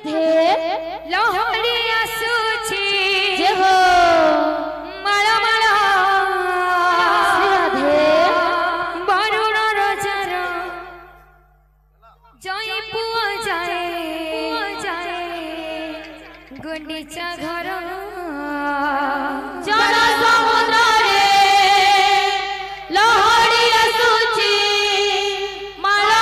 लहरी आसुची जय हो माला माला बरुण रजार जय पुआ जाए गुंडीचा घर जन समुद्र रे लहरी आसुची माला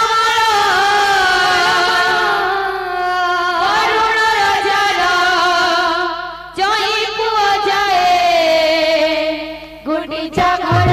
गुंडीचा घर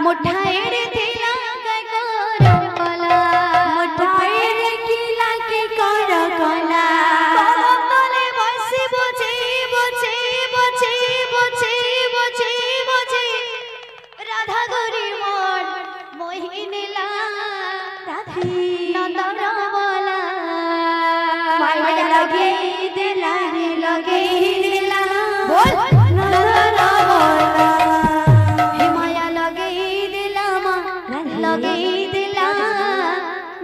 मुठाईर दिला के करो कला मुठाईर किला के करो कला कदमतले बसि बजे बजे बजे बजे बजे बजे राधा गरी मन मोहिनीला राधी नंदन बोला माया लगे दिला बोल नंदन बोला हे माया लगे दिला लगे दिला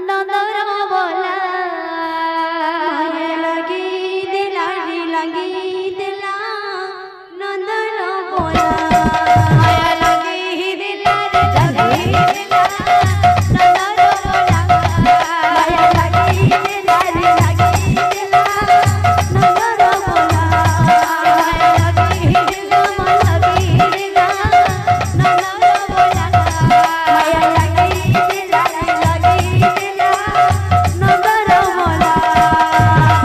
नंदन बोला माया लगे दिला नंदन बोला माया लगे दिला नंदन बोला माया लगे दिला नंदन बोला माया लगे दिला नंदन बोला माया लगे दिला नंदन बोला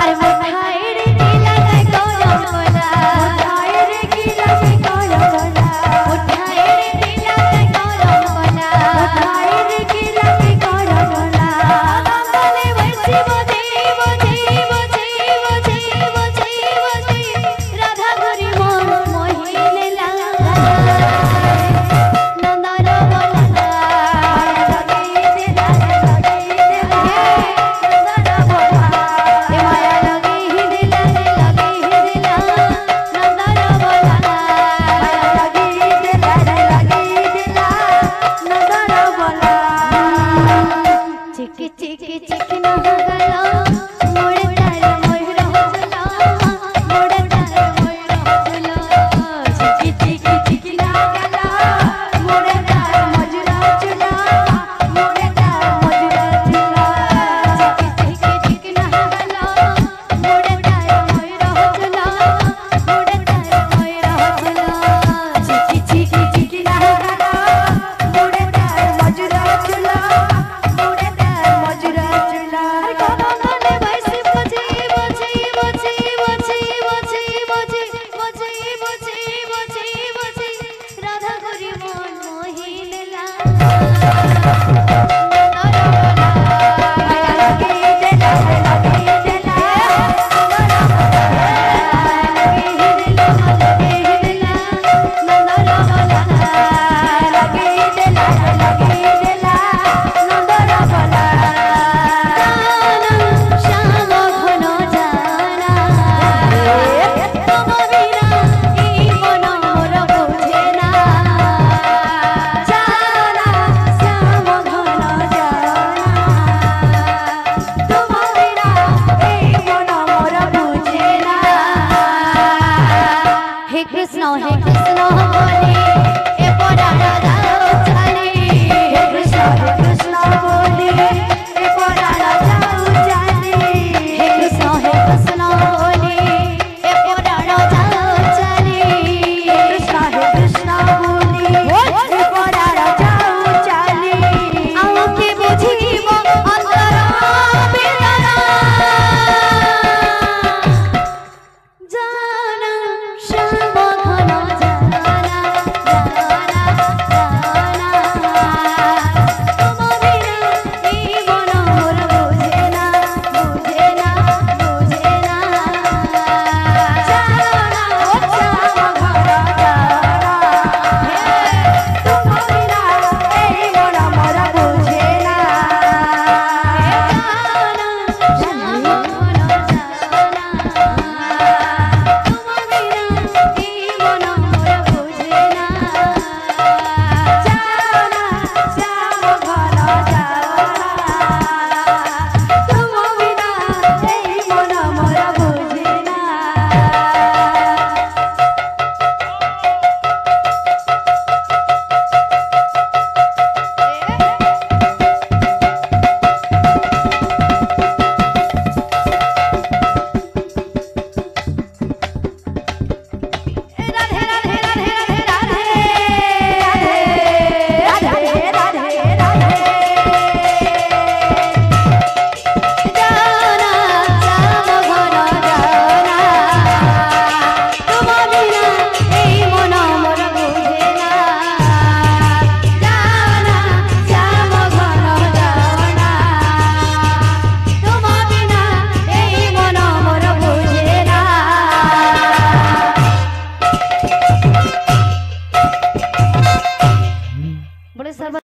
अरे मुठाईर दिला के करो बोला मुठाईर दिला के करो बोला मुठाईर दिला के करो बोला मुठाईर दिला के करो बोला कदमतले बसि बजे बजे बजे बजे बजे बजे राधा गरी मन मोहिनीला नंदन बोला माया लगे दिला नंदन बोला हे माया लगे दिला नंदन बोला माया लगे दिला नंदन बोला चिकी चिकी चिकी न गला मोड़े तार मोर होला मोड़े तार मोर होला चिकी चिकी चिकी न गला मोड़े तार मजुरा चुला मोड़े तार मजुरा चुला चिकी चिकी चिकी न गला मोड़े तार मोर होला मोड़े तार मोर होला चिकी चिकी चिकी न गला मोड़े तार मजुरा चुला मोड़े तार मजुरा चुला अरे कदमतले बसि बजे बजे बजे बजे बजे बजे बजे बजे बजे बजे राधा गरी मन मोहिनीला माया लगे दिला नंदन बोला लगे दिला नंदन बोला श्याम घन जाना तुम बिना ई मन मोर बुझे ना जाना श्याम घन सब